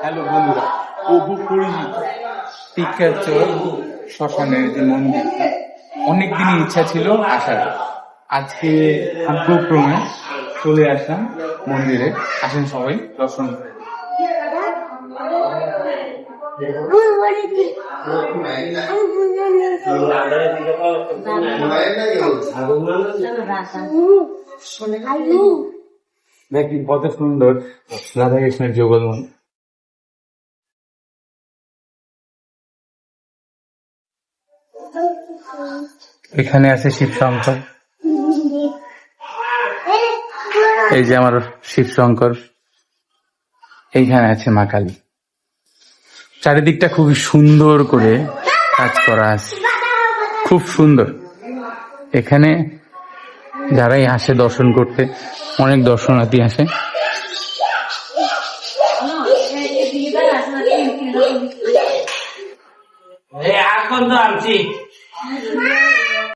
Hello বন্ধুরা, বহু পরিচিত টিকাচর শ্মশানের যে মন্দির, অনেকদিনই ইচ্ছা ছিল আসার। আজকে ভাগ্যক্রমে চলে আসলাম মন্দিরে। আসেন সবাই দর্শন করে। দেখি কত সুন্দর রাধা কৃষ্ণের যুগলমন। এখানে আছে শিব শঙ্কর, এই যে আমার শিব শঙ্কর। এইখানে আছে মা কালী। চারিদিকটা খুবই সুন্দর করে কাজ করা আছে, খুব সুন্দর। এখানে যারাই আসে দর্শন করতে, অনেক দর্শনার্থী আসে। এখন তো আনছি